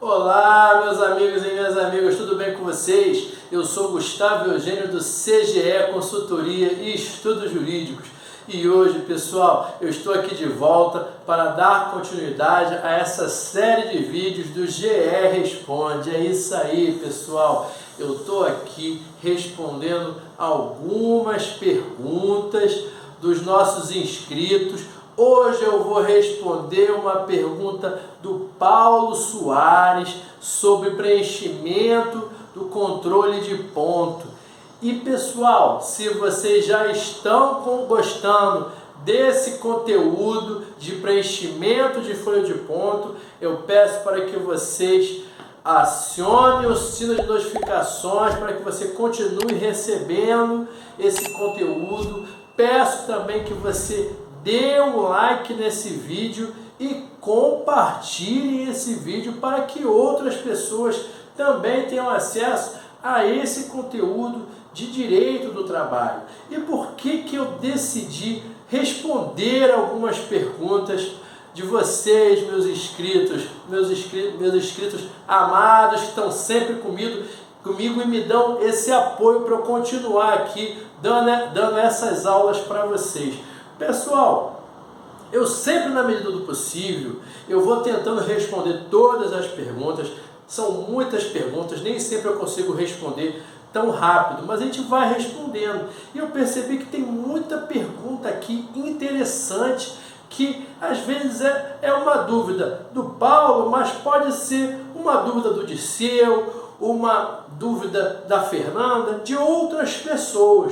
Olá, meus amigos e minhas amigas, tudo bem com vocês? Eu sou Gustavo Eugênio do CGE Consultoria e Estudos Jurídicos e hoje, pessoal, eu estou aqui de volta para dar continuidade a essa série de vídeos do GE Responde. É isso aí, pessoal, eu estou aqui respondendo algumas perguntas dos nossos inscritos. Hoje eu vou responder uma pergunta do Paulo Soares sobre preenchimento do controle de ponto. E pessoal, se vocês já estão gostando desse conteúdo de preenchimento de folha de ponto, eu peço para que vocês acionem o sino de notificações para que você continue recebendo esse conteúdo. Peço também que você dê um like nesse vídeo e compartilhe esse vídeo para que outras pessoas também tenham acesso a esse conteúdo de direito do trabalho. E por que eu decidi responder algumas perguntas de vocês, meus inscritos amados, que estão sempre comigo e me dão esse apoio para eu continuar aqui dando essas aulas para vocês. Pessoal, eu sempre, na medida do possível, eu vou tentando responder todas as perguntas. São muitas perguntas, nem sempre eu consigo responder tão rápido, mas a gente vai respondendo. E eu percebi que tem muita pergunta aqui interessante, que às vezes é uma dúvida do Paulo, mas pode ser uma dúvida do Dirceu, uma dúvida da Fernanda, de outras pessoas.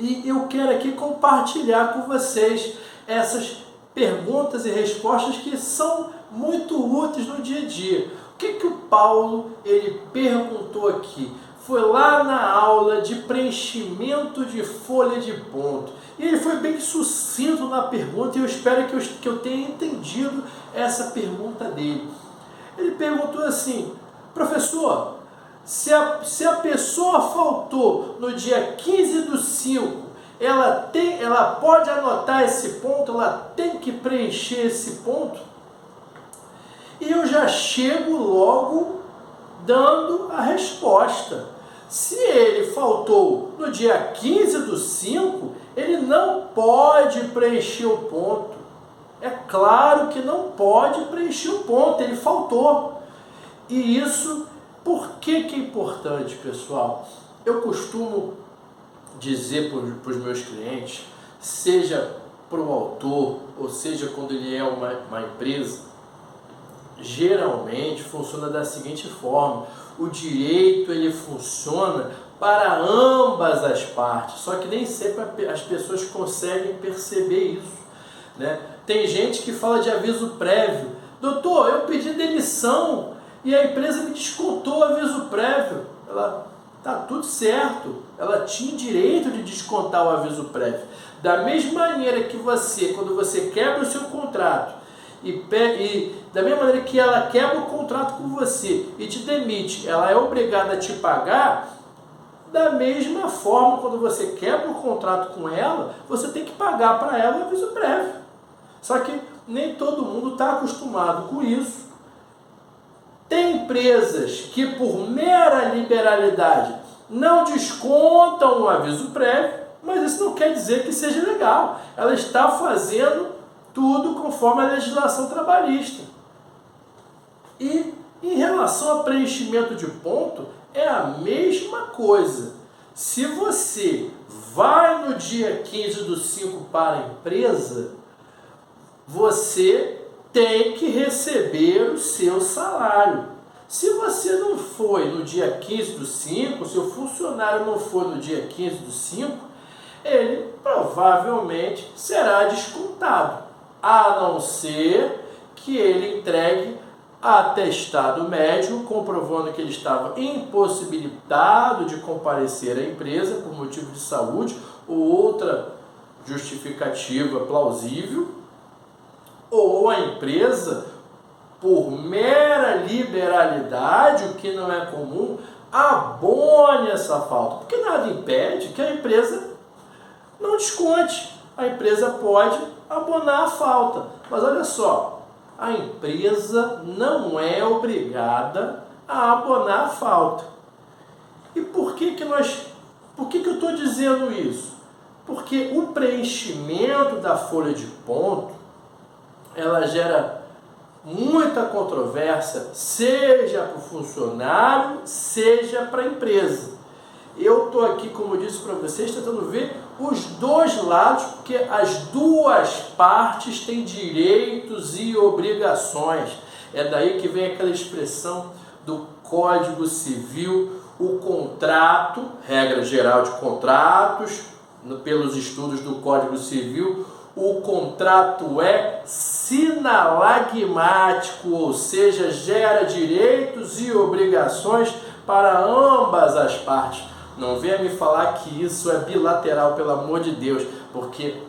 E eu quero aqui compartilhar com vocês essas perguntas e respostas que são muito úteis no dia a dia. O que o Paulo ele perguntou aqui? Foi lá na aula de preenchimento de folha de ponto. E ele foi bem sucinto na pergunta e eu espero que eu tenha entendido essa pergunta dele. Ele perguntou assim: professor, se a pessoa faltou no dia 15/5, ela pode anotar esse ponto, ela tem que preencher esse ponto? E eu já chego logo dando a resposta. Se ele faltou no dia 15/5, ele não pode preencher o ponto. É claro que não pode preencher o ponto, ele faltou. E isso, por que é importante, pessoal? Eu costumo dizer para os meus clientes, seja para o autor, ou seja quando ele é uma empresa, geralmente funciona da seguinte forma: o direito ele funciona para ambas as partes, só que nem sempre as pessoas conseguem perceber isso, né? Tem gente que fala de aviso prévio. Doutor, eu pedi demissão e a empresa me descontou o aviso prévio. Tá tudo certo, ela tinha direito de descontar o aviso prévio. Da mesma maneira que você, quando você quebra o seu contrato, e da mesma maneira que ela quebra o contrato com você e te demite, ela é obrigada a te pagar, da mesma forma, quando você quebra o contrato com ela, você tem que pagar para ela o aviso prévio. Só que nem todo mundo está acostumado com isso. Tem empresas que, por mera liberalidade, não descontam o aviso prévio, mas isso não quer dizer que seja legal. Ela está fazendo tudo conforme a legislação trabalhista. E em relação a preenchimento de ponto, é a mesma coisa. Se você vai no dia 15/5 para a empresa, você tem que receber o seu salário. Se você não foi no dia 15/5, seu funcionário não foi no dia 15/5, ele provavelmente será descontado, a não ser que ele entregue atestado médico comprovando que ele estava impossibilitado de comparecer à empresa por motivo de saúde ou outra justificativa plausível, ou a empresa, por mera liberalidade, o que não é comum, abone essa falta, porque nada impede que a empresa não desconte. A empresa pode abonar a falta, mas olha só, a empresa não é obrigada a abonar a falta. E por que eu estou dizendo isso? Porque o preenchimento da folha de ponto, ela gera muita controvérsia, seja para o funcionário, seja para a empresa. Eu estou aqui, como eu disse para vocês, tentando ver os dois lados, porque as duas partes têm direitos e obrigações. É daí que vem aquela expressão do Código Civil, o contrato, regra geral de contratos, pelos estudos do Código Civil, o contrato é sinalagmático, ou seja, gera direitos e obrigações para ambas as partes. Não venha me falar que isso é bilateral, pelo amor de Deus, porque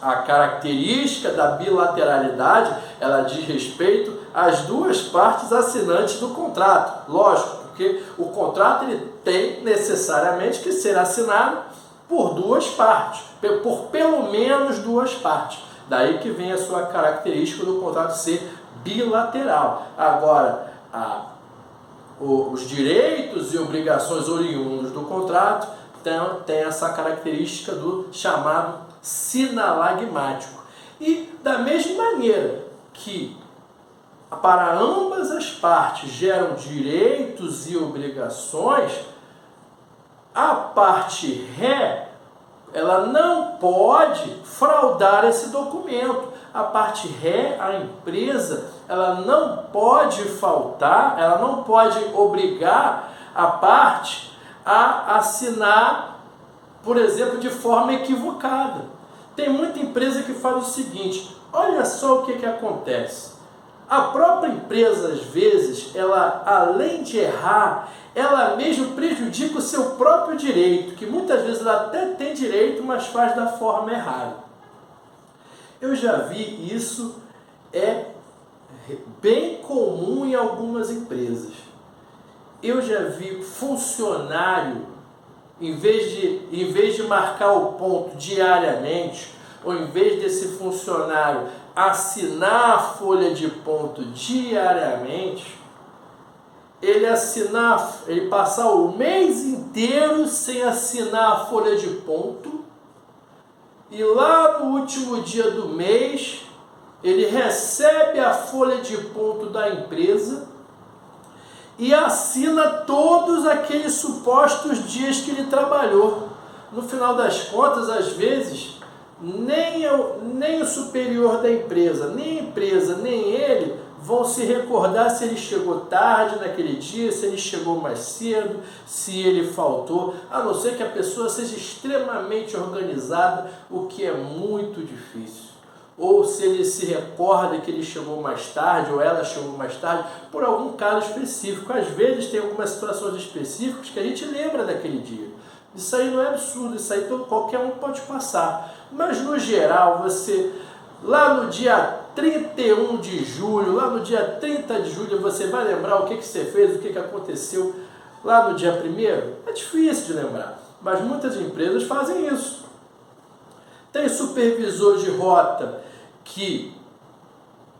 a característica da bilateralidade, ela diz respeito às duas partes assinantes do contrato. Lógico, porque o contrato ele tem necessariamente que ser assinado por duas partes, por pelo menos duas partes. Daí que vem a sua característica do contrato ser bilateral. Agora, os direitos e obrigações oriundos do contrato tem essa característica do chamado sinalagmático. E da mesma maneira que para ambas as partes geram direitos e obrigações, a parte ré, ela não pode fraudar esse documento. A parte ré, a empresa, ela não pode faltar, ela não pode obrigar a parte a assinar, por exemplo, de forma equivocada. Tem muita empresa que faz o seguinte, olha só o que acontece. A própria empresa, às vezes, ela, além de errar, ela mesmo prejudica o seu próprio direito, que muitas vezes ela até tem direito, mas faz da forma errada. Eu já vi isso, é bem comum em algumas empresas. Eu já vi funcionário, em vez de marcar o ponto diariamente, ou em vez desse funcionário assinar a folha de ponto diariamente, ele passar o mês inteiro sem assinar a folha de ponto, e lá no último dia do mês ele recebe a folha de ponto da empresa e assina todos aqueles supostos dias que ele trabalhou. No final das contas, às vezes, nem o superior da empresa, nem a empresa, nem ele vão se recordar se ele chegou tarde naquele dia, se ele chegou mais cedo, se ele faltou, a não ser que a pessoa seja extremamente organizada, o que é muito difícil. Ou se ele se recorda que ele chegou mais tarde, ou ela chegou mais tarde, por algum caso específico. Às vezes tem algumas situações específicas que a gente lembra daquele dia. Isso aí não é absurdo, isso aí qualquer um pode passar. Mas no geral, você, lá no dia 31 de julho, lá no dia 30 de julho, você vai lembrar o que você fez, o que aconteceu lá no dia 1º? É difícil de lembrar, mas muitas empresas fazem isso. Tem supervisor de rota que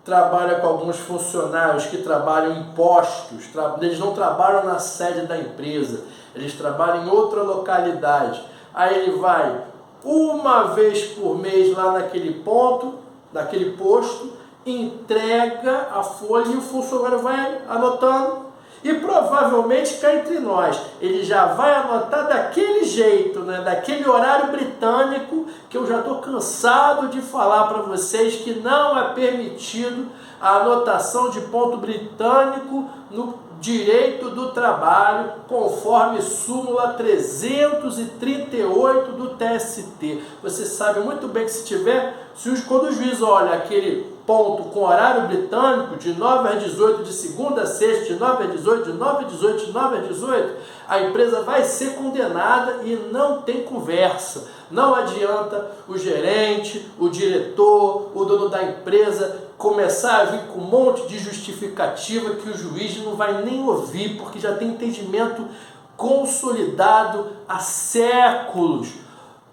trabalha com alguns funcionários que trabalham em postos, eles não trabalham na sede da empresa, eles trabalham em outra localidade. Aí ele vai uma vez por mês lá naquele ponto, naquele posto, entrega a folha e o funcionário vai anotando. E provavelmente cá entre nós, ele já vai anotar daquele jeito, né? Daquele horário britânico, que eu já estou cansado de falar para vocês que não é permitido a anotação de ponto britânico no direito do trabalho, conforme súmula 338 do TST. Você sabe muito bem que quando o juiz olha aquele ponto com horário britânico, de 9 às 18, de segunda a sexta, de 9 às 18, de 9 às 18, de 9 às 18, a empresa vai ser condenada e não tem conversa. Não adianta o gerente, o diretor, o dono da empresa começar a vir com um monte de justificativa que o juiz não vai nem ouvir, porque já tem entendimento consolidado há séculos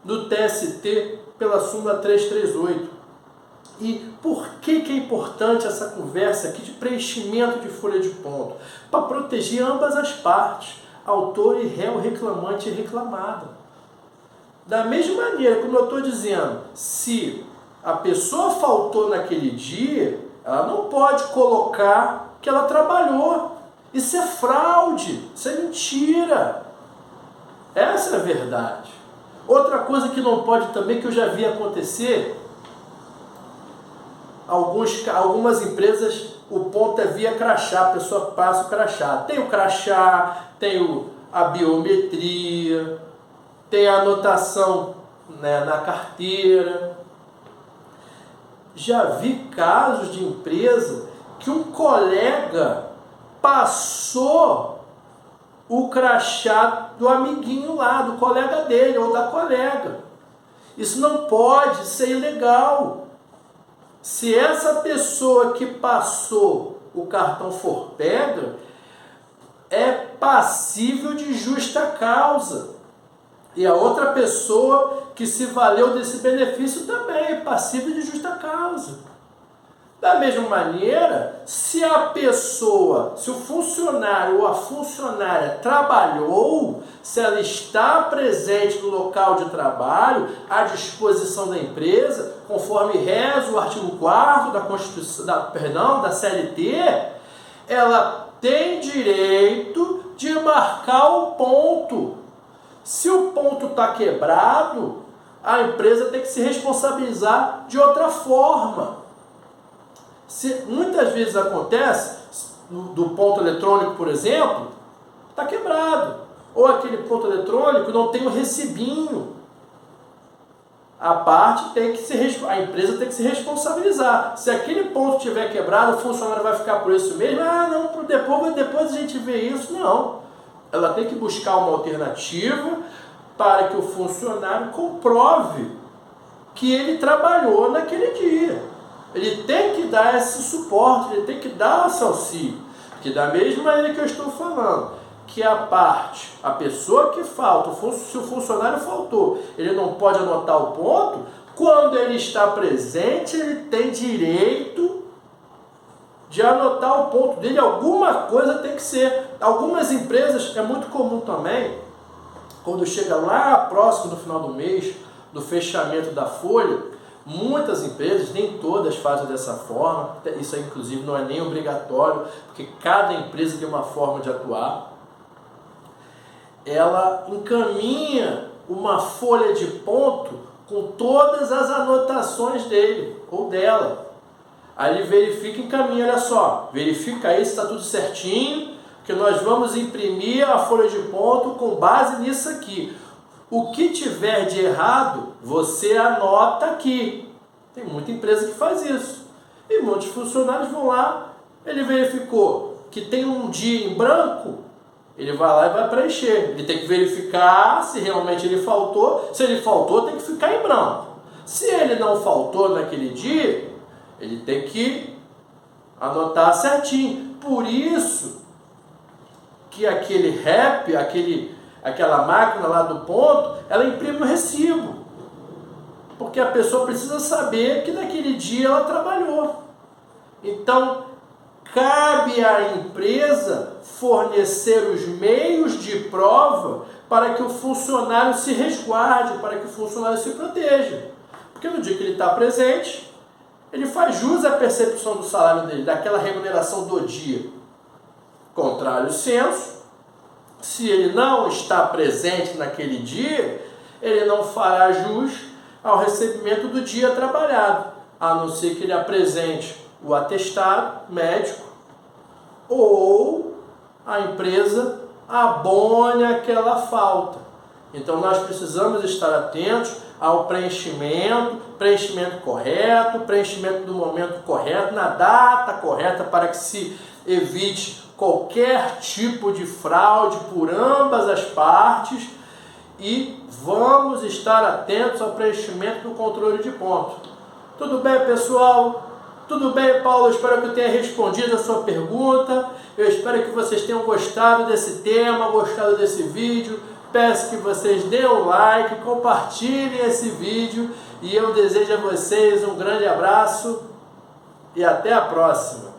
no TST pela súmula 338. E por que é importante essa conversa aqui de preenchimento de folha de ponto? Para proteger ambas as partes, autor e réu, reclamante e reclamado. Da mesma maneira, como eu estou dizendo, se a pessoa faltou naquele dia, ela não pode colocar que ela trabalhou. Isso é fraude, isso é mentira. Essa é a verdade. Outra coisa que não pode também, que eu já vi acontecer, algumas empresas, o ponto é via crachá, a pessoa passa o crachá. Tem o crachá, tem a biometria, tem a anotação, né, na carteira. Já vi casos de empresa que um colega passou o crachá do amiguinho lá, do colega dele ou da colega. Isso não pode, isso é ilegal. Se essa pessoa que passou o cartão for pega, é passível de justa causa. E a outra pessoa que se valeu desse benefício também é passível de justa causa. Da mesma maneira, se a pessoa, se o funcionário ou a funcionária trabalhou, se ela está presente no local de trabalho, à disposição da empresa, conforme reza o artigo 4º da Constituição, da CLT, ela tem direito de marcar o ponto. Se o ponto está quebrado, a empresa tem que se responsabilizar de outra forma. Muitas vezes acontece, do ponto eletrônico, por exemplo, está quebrado. Ou aquele ponto eletrônico não tem o recibinho. A empresa tem que se responsabilizar. Se aquele ponto estiver quebrado, o funcionário vai ficar por isso mesmo. Não, depois a gente vê isso. Não. Ela tem que buscar uma alternativa para que o funcionário comprove que ele trabalhou naquele dia. Ele tem que dar esse suporte, ele tem que dar esse auxílio. Porque da mesma maneira que eu estou falando, que a pessoa que falta, se o funcionário faltou, ele não pode anotar o ponto, quando ele está presente, ele tem direito de anotar o ponto dele. Alguma coisa tem que ser. Algumas empresas, é muito comum também, quando chega lá próximo do final do mês, do fechamento da folha, muitas empresas, nem todas fazem dessa forma, isso aí inclusive não é nem obrigatório, porque cada empresa tem uma forma de atuar. Ela encaminha uma folha de ponto com todas as anotações dele ou dela. Aí ele verifica e encaminha, olha só, verifica aí se está tudo certinho, que nós vamos imprimir a folha de ponto com base nisso aqui. O que tiver de errado, você anota aqui. Tem muita empresa que faz isso. E muitos funcionários vão lá, ele verificou que tem um dia em branco, ele vai lá e vai preencher. Ele tem que verificar se realmente ele faltou. Se ele faltou, tem que ficar em branco. Se ele não faltou naquele dia, ele tem que anotar certinho. Por isso que aquele REP, aquela máquina lá do ponto, ela imprime o recibo. Porque a pessoa precisa saber que naquele dia ela trabalhou. Então, cabe à empresa fornecer os meios de prova para que o funcionário se resguarde, para que o funcionário se proteja. Porque no dia que ele está presente, ele faz jus à percepção do salário dele, daquela remuneração do dia. Contrário senso, se ele não está presente naquele dia, ele não fará jus ao recebimento do dia trabalhado, a não ser que ele apresente o atestado médico ou a empresa abone aquela falta. Então nós precisamos estar atentos ao preenchimento correto, preenchimento do momento correto, na data correta, para que se evite qualquer tipo de fraude por ambas as partes, e vamos estar atentos ao preenchimento do controle de ponto. Tudo bem, pessoal? Tudo bem, Paulo? Eu espero que eu tenha respondido a sua pergunta. Eu espero que vocês tenham gostado desse tema, gostado desse vídeo. Peço que vocês deem um like, compartilhem esse vídeo e eu desejo a vocês um grande abraço e até a próxima.